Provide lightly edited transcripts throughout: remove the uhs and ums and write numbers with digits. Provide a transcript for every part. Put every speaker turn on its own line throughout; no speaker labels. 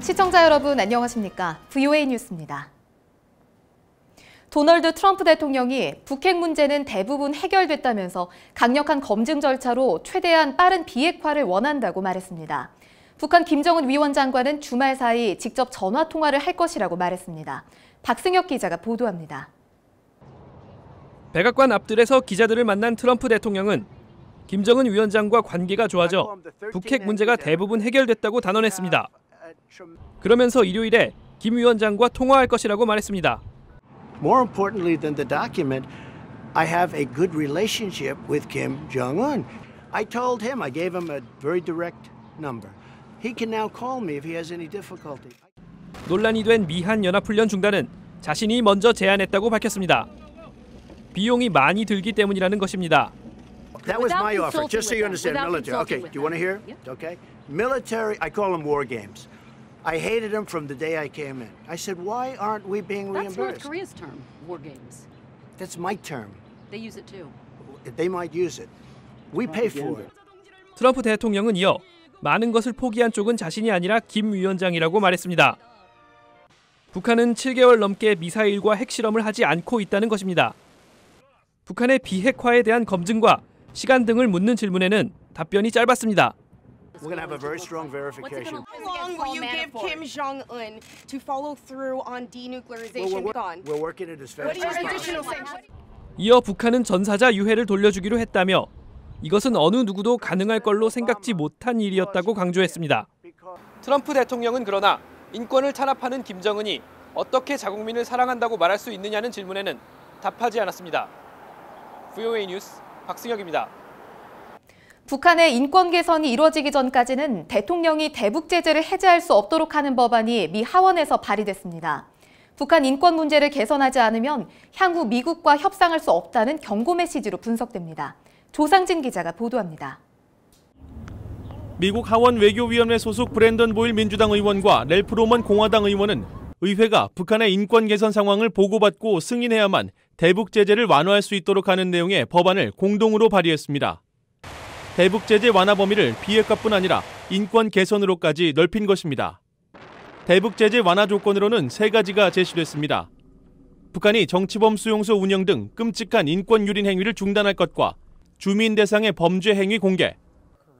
시청자 여러분 안녕하십니까? VOA 뉴스입니다. 도널드 트럼프 대통령이 북핵 문제는 대부분 해결됐다면서 강력한 검증 절차로 최대한 빠른 비핵화를 원한다고 말했습니다. 북한 김정은 위원장과는 주말 사이 직접 전화 통화를 할 것이라고 말했습니다. 박승혁 기자가 보도합니다.
백악관 앞뜰에서 기자들을 만난 트럼프 대통령은 김정은 위원장과 관계가 좋아져 북핵 문제가 대부분 해결됐다고 단언했습니다. 그러면서 일요일에 김 위원장과 통화할 것이라고 말했습니다.
More importantly than the document, I have a good relationship with Kim Jong-un. I told him, I gave him a very direct number. He can now call me if he has any difficulty.
논란이 된 미한 연합훈련 중단은 자신이 먼저 제안했다고 밝혔습니다. 비용이 많이 들기 때문이라는 것입니다.
That was my offer, just so you understand, military. Okay, do you want to hear? Okay. Military, I call them war games. I hated them from the day I came in. I said, why aren't we being reimbursed?
That's North Korea's term, war games.
That's my term.
They use it too.
They might use it. We pay for it.
트럼프 대통령은 이어 많은 것을 포기한 쪽은 자신이 아니라 김 위원장이라고 말했습니다. 북한은 7개월 넘게 미사일과 핵실험을 하지 않고 있다는 것입니다. 북한의 비핵화에 대한 검증과 시간 등을 묻는 질문에는 답변이 짧았습니다.
We're going to have a very strong verification.
How long will you give Kim Jong-un to follow through on denuclearization?
We're working it as fast as possible.
이어 북한은 전사자 유해를 돌려주기로 했다며 이것은 어느 누구도 가능할 걸로 생각지 못한 일이었다고 강조했습니다. 트럼프 대통령은 그러나 인권을 탄압하는 김정은이 어떻게 자국민을 사랑한다고 말할 수 있느냐는 질문에는 답하지 않았습니다. VOA 뉴스 박승혁입니다.
북한의 인권 개선이 이루어지기 전까지는 대통령이 대북 제재를 해제할 수 없도록 하는 법안이 미 하원에서 발의됐습니다. 북한 인권 문제를 개선하지 않으면 향후 미국과 협상할 수 없다는 경고 메시지로 분석됩니다. 조상진 기자가 보도합니다.
미국 하원 외교위원회 소속 브랜던 보일 민주당 의원과 랠프 로먼 공화당 의원은 의회가 북한의 인권 개선 상황을 보고받고 승인해야만 대북 제재를 완화할 수 있도록 하는 내용의 법안을 공동으로 발의했습니다. 대북 제재 완화 범위를 비핵화뿐 아니라 인권 개선으로까지 넓힌 것입니다. 대북 제재 완화 조건으로는 3가지가 제시됐습니다. 북한이 정치범 수용소 운영 등 끔찍한 인권 유린 행위를 중단할 것과 주민 대상의 범죄 행위 공개,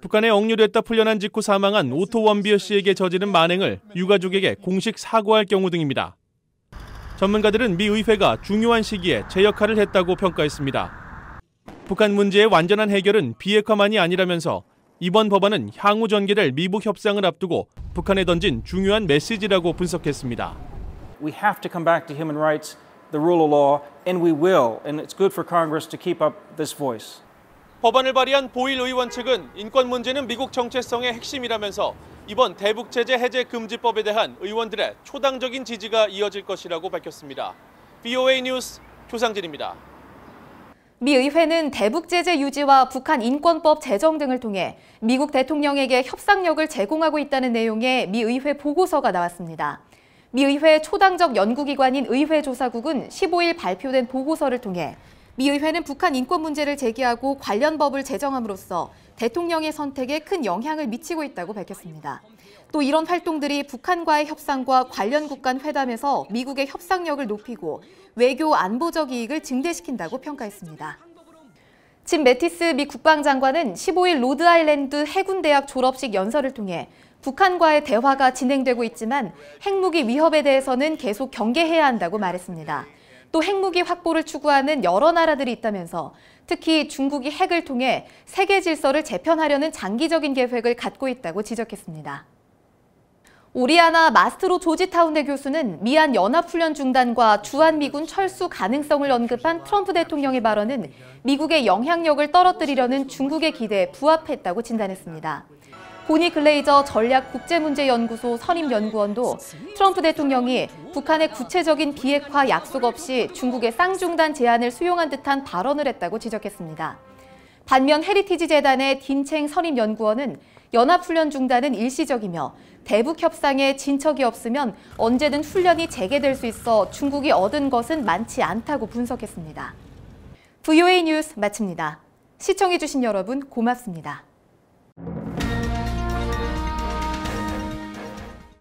북한에 억류됐다 풀려난 직후 사망한 오토 원비어 씨에게 저지른 만행을 유가족에게 공식 사과할 경우 등입니다. 전문가들은 미 의회가 중요한 시기에 제 역할을 했다고 평가했습니다. 북한 문제의 완전한 해결은 비핵화만이 아니라면서 이번 법안은 향후 전개될 미북 협상을 앞두고 북한에 던진 중요한 메시지라고 분석했습니다.
We have to come back to human rights, the rule of law, and we will. And it's good for Congress to keep up this voice.
법안을 발의한 보일 의원 측은 인권 문제는 미국 정체성의 핵심이라면서 이번 대북 제재 해제 금지법에 대한 의원들의 초당적인 지지가 이어질 것이라고 밝혔습니다. VOA 뉴스 조상진입니다.
미 의회는 대북 제재 유지와 북한 인권법 제정 등을 통해 미국 대통령에게 협상력을 제공하고 있다는 내용의 미 의회 보고서가 나왔습니다. 미 의회 초당적 연구기관인 의회조사국은 15일 발표된 보고서를 통해 미 의회는 북한 인권 문제를 제기하고 관련 법을 제정함으로써 대통령의 선택에 큰 영향을 미치고 있다고 밝혔습니다. 또 이런 활동들이 북한과의 협상과 관련 국간 회담에서 미국의 협상력을 높이고 외교 안보적 이익을 증대시킨다고 평가했습니다. 진 매티스 미 국방장관은 15일 로드아일랜드 해군대학 졸업식 연설을 통해 북한과의 대화가 진행되고 있지만 핵무기 위협에 대해서는 계속 경계해야 한다고 말했습니다. 또 핵무기 확보를 추구하는 여러 나라들이 있다면서 특히 중국이 핵을 통해 세계 질서를 재편하려는 장기적인 계획을 갖고 있다고 지적했습니다. 오리아나 마스트로 조지타운대 교수는 미한 연합훈련 중단과 주한미군 철수 가능성을 언급한 트럼프 대통령의 발언은 미국의 영향력을 떨어뜨리려는 중국의 기대에 부합했다고 진단했습니다. 보니 글레이저 전략국제문제연구소 선임연구원도 트럼프 대통령이 북한의 구체적인 비핵화 약속 없이 중국의 쌍중단 제안을 수용한 듯한 발언을 했다고 지적했습니다. 반면 헤리티지 재단의 딘챙 선임연구원은 연합훈련 중단은 일시적이며 대북 협상에 진척이 없으면 언제든 훈련이 재개될 수 있어 중국이 얻은 것은 많지 않다고 분석했습니다. VOA 뉴스 마칩니다. 시청해주신 여러분 고맙습니다.